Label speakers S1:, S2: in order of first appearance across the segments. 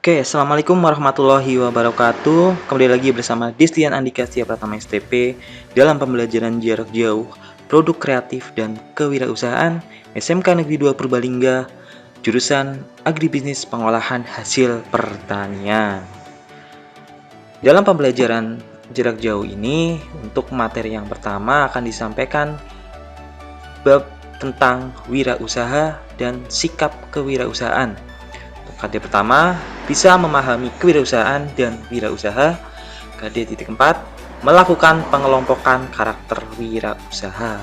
S1: Oke, Assalamualaikum warahmatullahi wabarakatuh. Kembali lagi bersama Destian Andika Setia Pratama STP dalam pembelajaran jarak jauh, produk kreatif dan kewirausahaan SMK Negeri 2 Purbalingga, jurusan Agribisnis Pengolahan Hasil Pertanian. Dalam pembelajaran jarak jauh ini, untuk materi yang pertama akan disampaikan bab tentang wirausaha dan sikap kewirausahaan. KD pertama, bisa memahami kewirausahaan dan wirausaha. KD titik 4, melakukan pengelompokan karakter wirausaha.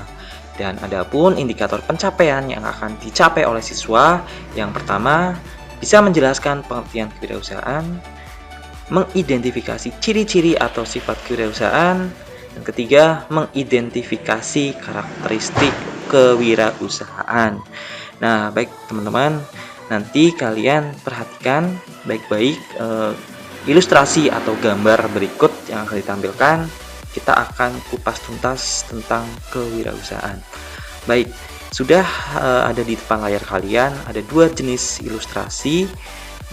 S1: Dan adapun indikator pencapaian yang akan dicapai oleh siswa, yang pertama, bisa menjelaskan pengertian kewirausahaan, mengidentifikasi ciri-ciri atau sifat kewirausahaan, dan ketiga, mengidentifikasi karakteristik kewirausahaan. Nah, baik teman-teman, nanti kalian perhatikan baik-baik ilustrasi atau gambar berikut yang akan ditampilkan. Kita akan kupas tuntas tentang kewirausahaan. Baik, sudah ada di depan layar kalian, ada dua jenis ilustrasi.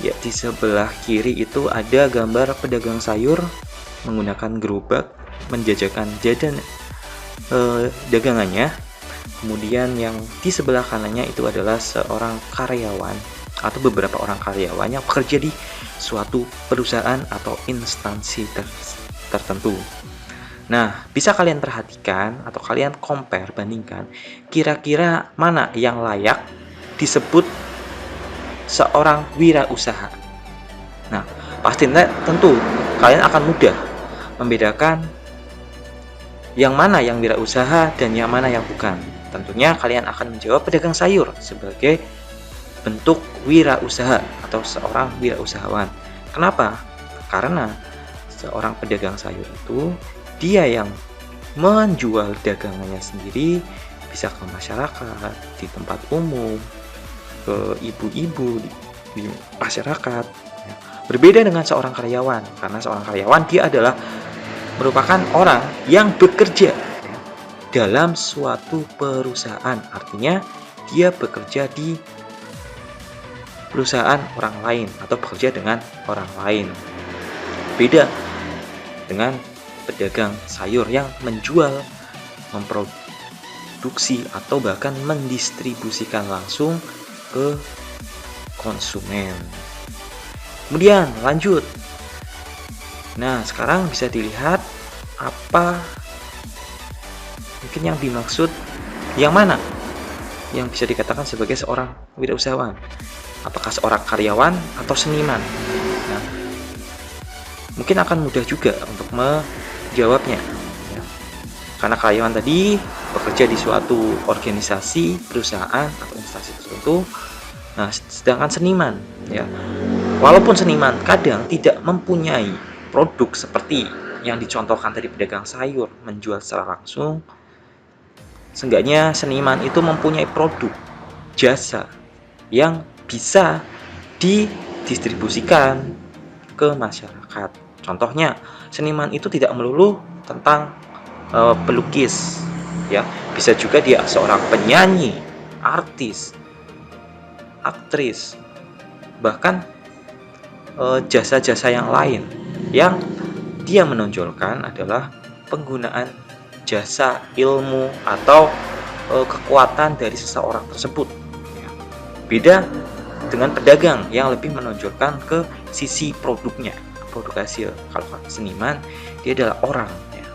S1: Ya, di sebelah kiri itu ada gambar pedagang sayur menggunakan gerobak menjajakan dagangannya. Kemudian yang di sebelah kanannya itu adalah seorang karyawan atau beberapa orang karyawan yang bekerja di suatu perusahaan atau instansi tertentu. Nah, bisa kalian perhatikan atau kalian compare, bandingkan kira-kira mana yang layak disebut seorang wirausaha. Nah, pasti tentu kalian akan mudah membedakan yang mana yang wirausaha dan yang mana yang bukan. Tentunya kalian akan menjawab pedagang sayur sebagai bentuk wirausaha atau seorang wirausahawan. Kenapa? Karena seorang pedagang sayur itu dia yang menjual dagangannya sendiri, bisa ke masyarakat, di tempat umum, ke ibu-ibu di masyarakat. Berbeda dengan seorang karyawan, karena seorang karyawan dia adalah merupakan orang yang bekerja dalam suatu perusahaan. Artinya dia bekerja di perusahaan orang lain atau bekerja dengan orang lain. Beda dengan pedagang sayur yang menjual, memproduksi atau bahkan mendistribusikan langsung ke konsumen. Kemudian lanjut. Nah, sekarang bisa dilihat apa mungkin yang dimaksud, yang mana yang bisa dikatakan sebagai seorang wirausahawan. Apakah seorang karyawan atau seniman? Nah, mungkin akan mudah juga untuk menjawabnya, ya. Karena karyawan tadi bekerja di suatu organisasi, perusahaan atau instansi tertentu. Nah, sedangkan seniman, ya, walaupun seniman kadang tidak mempunyai produk seperti yang dicontohkan tadi pedagang sayur menjual secara langsung, seenggaknya seniman itu mempunyai produk, jasa yang bisa didistribusikan ke masyarakat. Contohnya, seniman itu tidak melulu tentang pelukis, ya, bisa juga dia seorang penyanyi, artis, aktris, bahkan jasa-jasa yang lain. Yang dia menonjolkan adalah penggunaan jasa, ilmu, atau kekuatan dari seseorang tersebut. Beda dengan pedagang yang lebih menonjolkan ke sisi produknya, produk hasil. Kalau seniman, dia adalah orang, ya,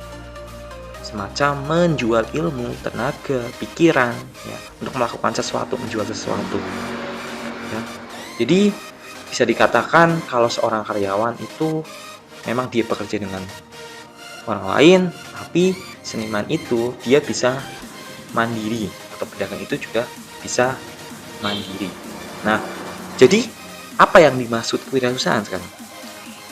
S1: semacam menjual ilmu, tenaga, pikiran, ya, untuk melakukan sesuatu, menjual sesuatu, ya. Jadi bisa dikatakan kalau seorang karyawan itu memang dia bekerja dengan orang lain, tapi seniman itu dia bisa mandiri, atau pedagang itu juga bisa mandiri. Nah, jadi apa yang dimaksud kewirausahaan sekarang?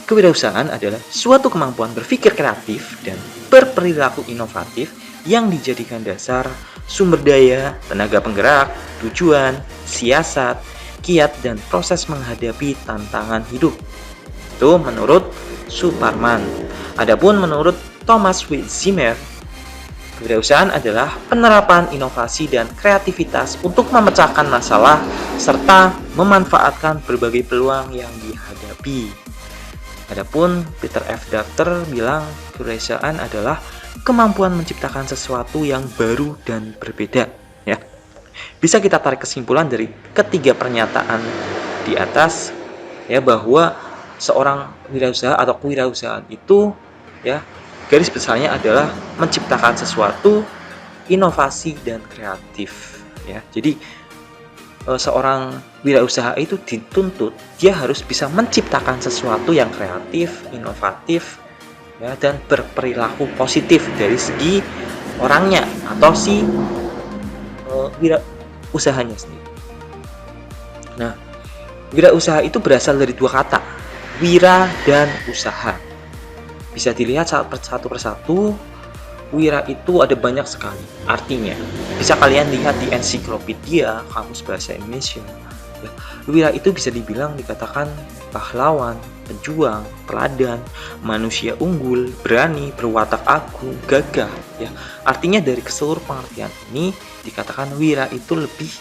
S1: Kewirausahaan adalah suatu kemampuan berpikir kreatif dan berperilaku inovatif yang dijadikan dasar sumber daya, tenaga penggerak, tujuan, siasat, kiat, dan proses menghadapi tantangan hidup. Itu menurut Suparman. Adapun menurut Thomas W. Zimmer, Kewirausahaan adalah penerapan inovasi dan kreativitas untuk memecahkan masalah serta memanfaatkan berbagai peluang yang dihadapi. Adapun Peter F. Drucker bilang kewirausahaan adalah kemampuan menciptakan sesuatu yang baru dan berbeda. Ya, bisa kita tarik kesimpulan dari ketiga pernyataan di atas, ya, bahwa seorang wirausaha atau kewirausahaan itu, ya, garis besarnya adalah menciptakan sesuatu, inovasi dan kreatif. Ya, jadi seorang wirausaha itu dituntut dia harus bisa menciptakan sesuatu yang kreatif, inovatif, ya, dan berperilaku positif dari segi orangnya atau si wirausahanya sendiri. Nah, wirausaha itu berasal dari dua kata, wira dan usaha. Bisa dilihat satu persatu. Wira itu ada banyak sekali artinya. Bisa kalian lihat di ensiklopedia Kamus Bahasa Indonesia. Ya, wira itu bisa dibilang dikatakan pahlawan, pejuang, teladan, manusia unggul, berani, berwatak agung, gagah. Ya, artinya dari keseluruh pengertian ini dikatakan wira itu lebih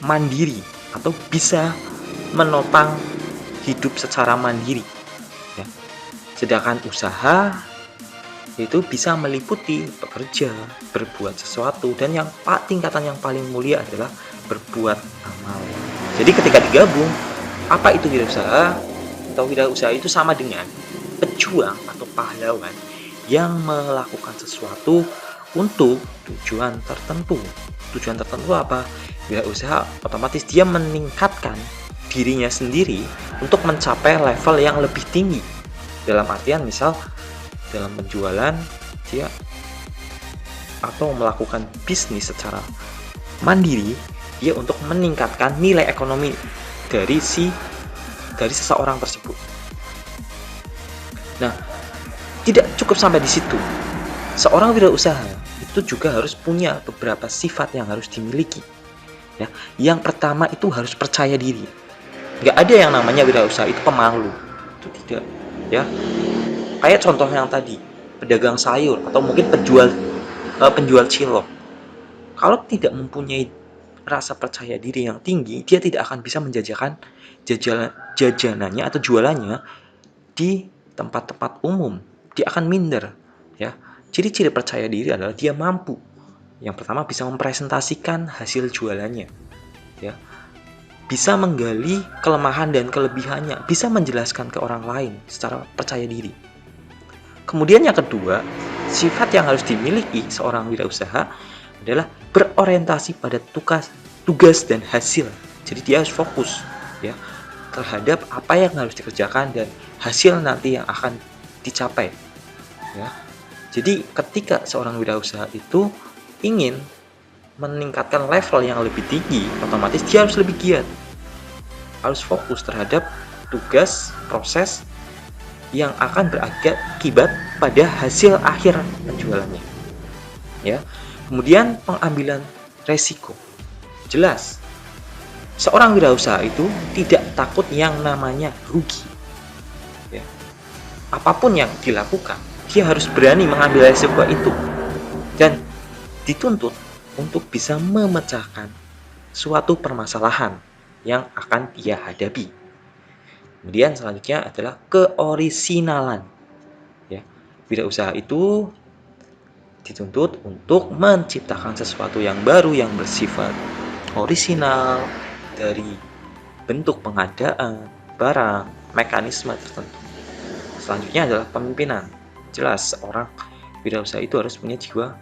S1: mandiri atau bisa menopang hidup secara mandiri. Ya. Sedangkan usaha itu bisa meliputi bekerja, berbuat sesuatu, dan tingkatan yang paling mulia adalah berbuat amal. Jadi ketika digabung, apa itu wirausaha? Atau wirausaha itu sama dengan pejuang atau pahlawan yang melakukan sesuatu untuk tujuan tertentu. Tujuan tertentu apa? Wirausaha otomatis dia meningkatkan dirinya sendiri untuk mencapai level yang lebih tinggi. Dalam artian misal dalam penjualan dia atau melakukan bisnis secara mandiri, dia untuk meningkatkan nilai ekonomi dari seseorang tersebut. Nah, tidak cukup sampai di situ. Seorang wirausaha itu juga harus punya beberapa sifat yang harus dimiliki. Ya, yang pertama itu harus percaya diri. Nggak ada yang namanya wirausaha itu pemalu. Itu tidak. Ya, kayak contoh yang tadi, pedagang sayur atau mungkin penjual cilok. Kalau tidak mempunyai rasa percaya diri yang tinggi, dia tidak akan bisa menjajakan jajanannya atau jualannya di tempat-tempat umum. Dia akan minder. Ya, ciri-ciri percaya diri adalah dia mampu. Yang pertama bisa mempresentasikan hasil jualannya. Ya, bisa menggali kelemahan dan kelebihannya, bisa menjelaskan ke orang lain secara percaya diri. Kemudian yang kedua, sifat yang harus dimiliki seorang wirausaha adalah berorientasi pada tugas dan hasil. Jadi dia harus fokus, ya, terhadap apa yang harus dikerjakan dan hasil nanti yang akan dicapai. Ya. Jadi ketika seorang wirausaha itu ingin meningkatkan level yang lebih tinggi, otomatis dia harus lebih giat, harus fokus terhadap tugas, proses yang akan berakibat pada hasil akhir penjualannya. Ya. Kemudian pengambilan resiko. Jelas, seorang wirausaha itu tidak takut yang namanya rugi. Ya. Apapun yang dilakukan, dia harus berani mengambil resiko itu dan dituntut untuk bisa memecahkan suatu permasalahan yang akan dia hadapi. Kemudian selanjutnya adalah keorisinalan. Ya, wirausaha itu dituntut untuk menciptakan sesuatu yang baru yang bersifat orisinal dari bentuk pengadaan, barang, mekanisme tertentu. Selanjutnya adalah pemimpinan. Jelas seorang wirausaha itu harus punya jiwa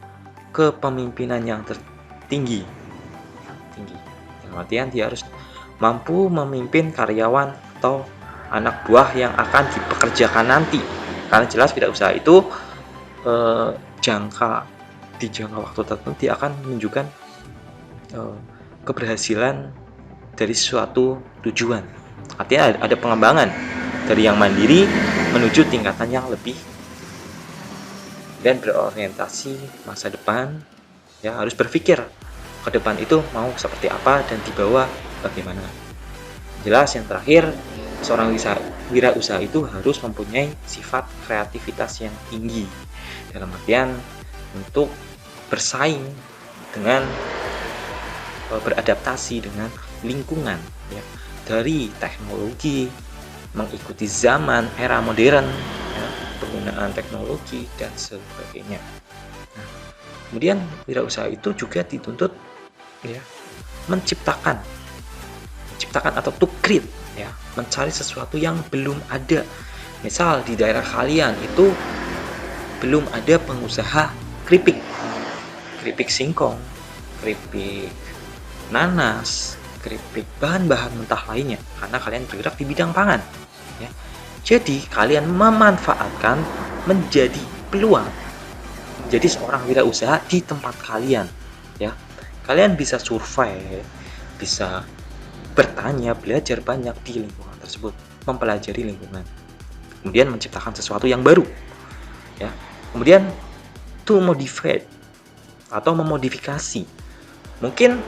S1: kepemimpinan yang tinggi. Dalam artian dia harus mampu memimpin karyawan atau anak buah yang akan dipekerjakan nanti. Karena jelas wirausaha itu di jangka waktu tertentu dia akan menunjukkan keberhasilan dari suatu tujuan. Artinya ada pengembangan dari yang mandiri menuju tingkatan yang lebih dan berorientasi masa depan. Ya, harus berpikir ke depan itu mau seperti apa dan dibawa bagaimana. Jelas yang terakhir, seorang wirausaha itu harus mempunyai sifat kreativitas yang tinggi. Dalam artian untuk bersaing dengan beradaptasi dengan lingkungan, ya, dari teknologi, mengikuti zaman era modern, ya, penggunaan teknologi dan sebagainya. Nah, kemudian wirausaha itu juga dituntut, ya, menciptakan atau to create, ya, mencari sesuatu yang belum ada. Misal di daerah kalian itu belum ada pengusaha keripik singkong, keripik nanas, keripik bahan-bahan mentah lainnya, karena kalian bergerak di bidang pangan, ya. Jadi kalian memanfaatkan menjadi peluang jadi seorang wirausaha di tempat kalian, ya. Kalian bisa survei, bisa bertanya, belajar banyak di lingkungan tersebut, mempelajari lingkungan, kemudian menciptakan sesuatu yang baru, ya. Kemudian to modify atau memodifikasi. Mungkin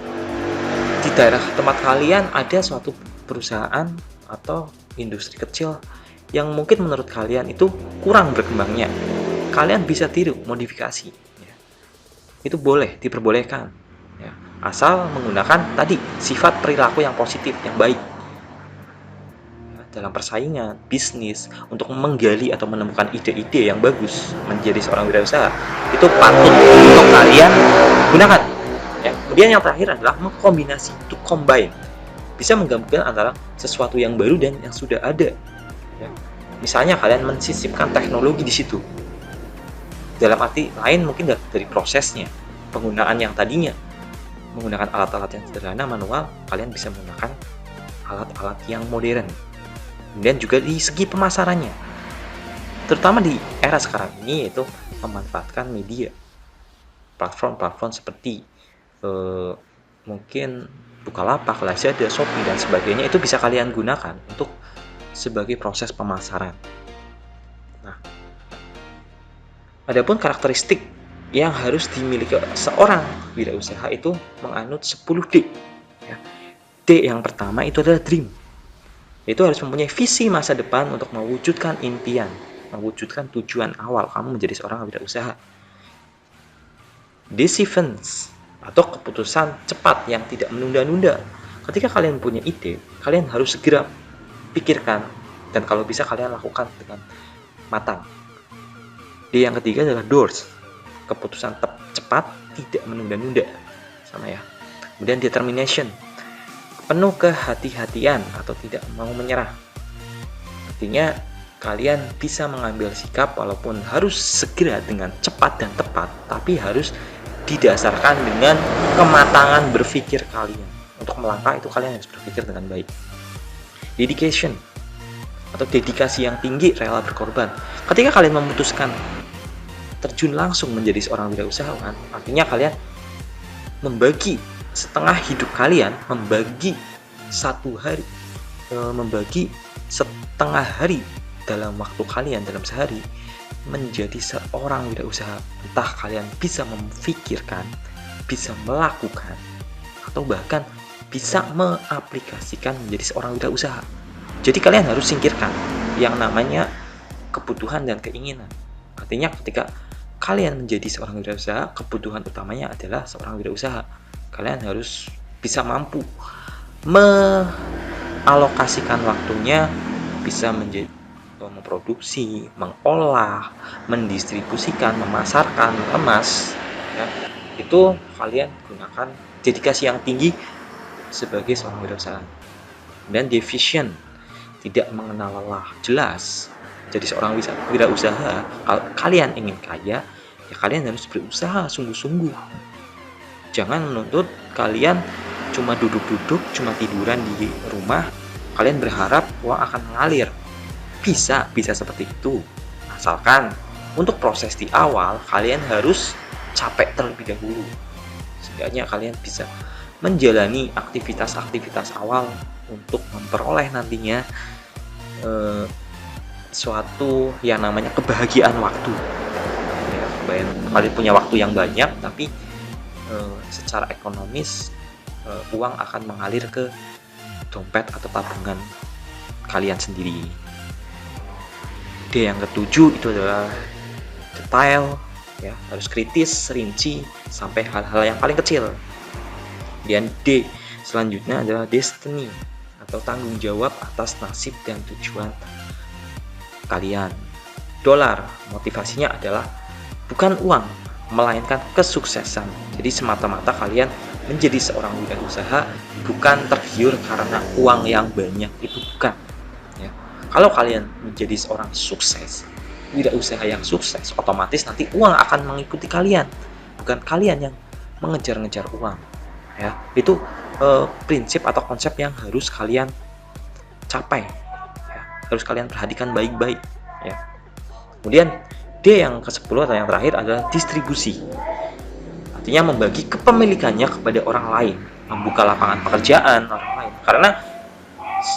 S1: di daerah tempat kalian ada suatu perusahaan atau industri kecil yang mungkin menurut kalian itu kurang berkembangnya. Kalian bisa tiru, modifikasi, ya. Itu boleh, diperbolehkan, ya. Asal menggunakan tadi sifat perilaku yang positif, yang baik, ya, dalam persaingan bisnis, untuk menggali atau menemukan ide-ide yang bagus menjadi seorang wirausaha, itu patut untuk kalian gunakan, ya. Kemudian yang terakhir adalah mengkombinasi, to combine, bisa menggabungkan antara sesuatu yang baru dan yang sudah ada, ya. Misalnya kalian mensisipkan teknologi di situ, dalam arti lain mungkin dari prosesnya, penggunaan yang tadinya menggunakan alat-alat yang sederhana manual, kalian bisa menggunakan alat-alat yang modern. Kemudian juga di segi pemasarannya, terutama di era sekarang ini, yaitu memanfaatkan media, platform seperti mungkin Bukalapak, Lazada, Shopee dan sebagainya, itu bisa kalian gunakan untuk sebagai proses pemasaran. Nah, adapun karakteristik yang harus dimiliki seorang wirausaha itu menganut 10D, ya. D yang pertama itu adalah dream. Itu harus mempunyai visi masa depan untuk mewujudkan impian, mewujudkan tujuan awal kamu menjadi seorang wirausaha. Decisions atau keputusan cepat yang tidak menunda-nunda. Ketika kalian punya ide, kalian harus segera pikirkan, dan kalau bisa kalian lakukan dengan matang. D yang ketiga adalah doors, keputusan cepat, tidak menunda-nunda, sama ya. Kemudian determination, penuh kehati-hatian atau tidak mau menyerah. Artinya kalian bisa mengambil sikap walaupun harus segera dengan cepat dan tepat, tapi harus didasarkan dengan kematangan berpikir kalian. Untuk melangkah itu kalian harus berpikir dengan baik. Dedication atau dedikasi yang tinggi, rela berkorban. Ketika kalian memutuskan terjun langsung menjadi seorang wirausahawan, artinya kalian membagi setengah hidup kalian, membagi setengah hari dalam waktu kalian dalam sehari menjadi seorang wirausaha. Entah kalian bisa memikirkan, bisa melakukan, atau bahkan bisa mengaplikasikan menjadi seorang wirausaha. Jadi kalian harus singkirkan yang namanya kebutuhan dan keinginan. Artinya ketika kalian menjadi seorang wirausaha, kebutuhan utamanya adalah seorang wirausaha. Kalian harus bisa mampu mengalokasikan waktunya, bisa menjadi memproduksi, mengolah, mendistribusikan, memasarkan, mengemas, ya. Itu kalian gunakan dedikasi yang tinggi sebagai seorang wirausaha. Dan deficient, tidak mengenal lelah, jelas. Jadi seorang wirausaha, kalau kalian ingin kaya, ya kalian harus berusaha sungguh-sungguh. Jangan menuntut kalian cuma duduk-duduk, cuma tiduran di rumah, kalian berharap uang akan mengalir. Bisa seperti itu. Asalkan untuk proses di awal, kalian harus capek terlebih dahulu. Setidaknya kalian bisa menjalani aktivitas-aktivitas awal untuk memperoleh nantinya suatu yang namanya kebahagiaan waktu, ya. Kalian punya waktu yang banyak, tapi secara ekonomis uang akan mengalir ke dompet atau tabungan kalian sendiri. D yang ketujuh itu adalah detail ya, harus kritis, rinci, sampai hal-hal yang paling kecil. Kemudian D selanjutnya adalah destiny atau tanggung jawab atas nasib dan tujuan kalian. Dolar, motivasinya adalah bukan uang, melainkan kesuksesan. Jadi semata-mata kalian menjadi seorang wirausaha bukan tergiur karena uang yang banyak, itu bukan. Ya. Kalau kalian menjadi seorang sukses, wirausaha yang sukses, otomatis nanti uang akan mengikuti kalian, bukan kalian yang mengejar-ngejar uang. Ya, itu prinsip atau konsep yang harus kalian capai. Ya, harus kalian perhatikan baik-baik. Ya. Kemudian D yang ke-10 atau yang terakhir adalah distribusi. Artinya membagi kepemilikannya kepada orang lain, membuka lapangan pekerjaan orang lain. Karena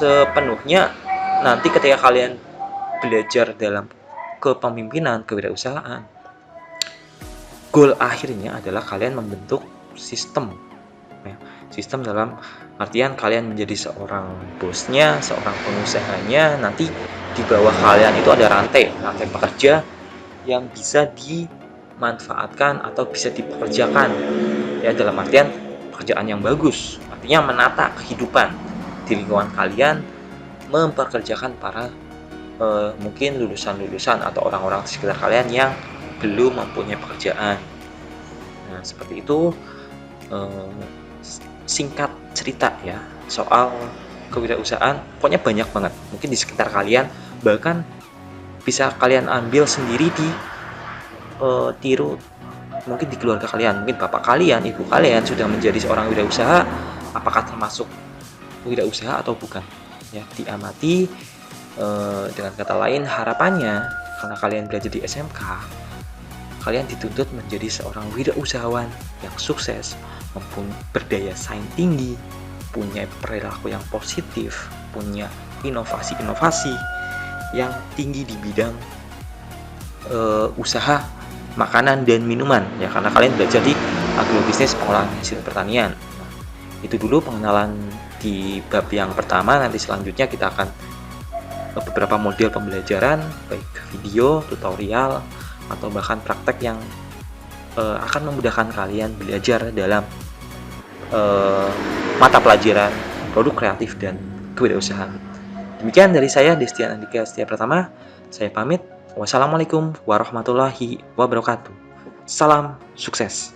S1: sepenuhnya nanti ketika kalian belajar dalam kepemimpinan, kewirausahaan, goal akhirnya adalah kalian membentuk sistem. Ya, sistem dalam artian kalian menjadi seorang bosnya, seorang pengusahanya, nanti di bawah kalian itu ada rantai pekerja yang bisa dimanfaatkan atau bisa dipekerjakan, ya, dalam artian pekerjaan yang bagus, artinya menata kehidupan di lingkungan kalian, memperkerjakan para mungkin lulusan-lulusan atau orang-orang di sekitar kalian yang belum mempunyai pekerjaan. Nah, seperti itu singkat cerita ya soal kewirausahaan. Pokoknya banyak banget, mungkin di sekitar kalian, bahkan bisa kalian ambil sendiri di tiru mungkin di keluarga kalian, mungkin bapak kalian, ibu kalian sudah menjadi seorang wirausaha, apakah termasuk wirausaha atau bukan, ya, diamati. Dengan kata lain, harapannya karena kalian belajar di SMK, kalian dituntut menjadi seorang wirausahawan yang sukses, berdaya saing tinggi, punya perilaku yang positif, punya inovasi-inovasi yang tinggi di bidang usaha makanan dan minuman, ya, karena kalian belajar di agrobisnis pengolahan hasil pertanian. Itu dulu pengenalan di bab yang pertama. Nanti selanjutnya kita akan beberapa model pembelajaran, baik video, tutorial, atau bahkan praktek yang akan memudahkan kalian belajar dalam mata pelajaran produk kreatif dan kewirausahaan. Demikian dari saya, Destian Andika Setia Pratama. Saya pamit. Wassalamualaikum warahmatullahi wabarakatuh. Salam sukses.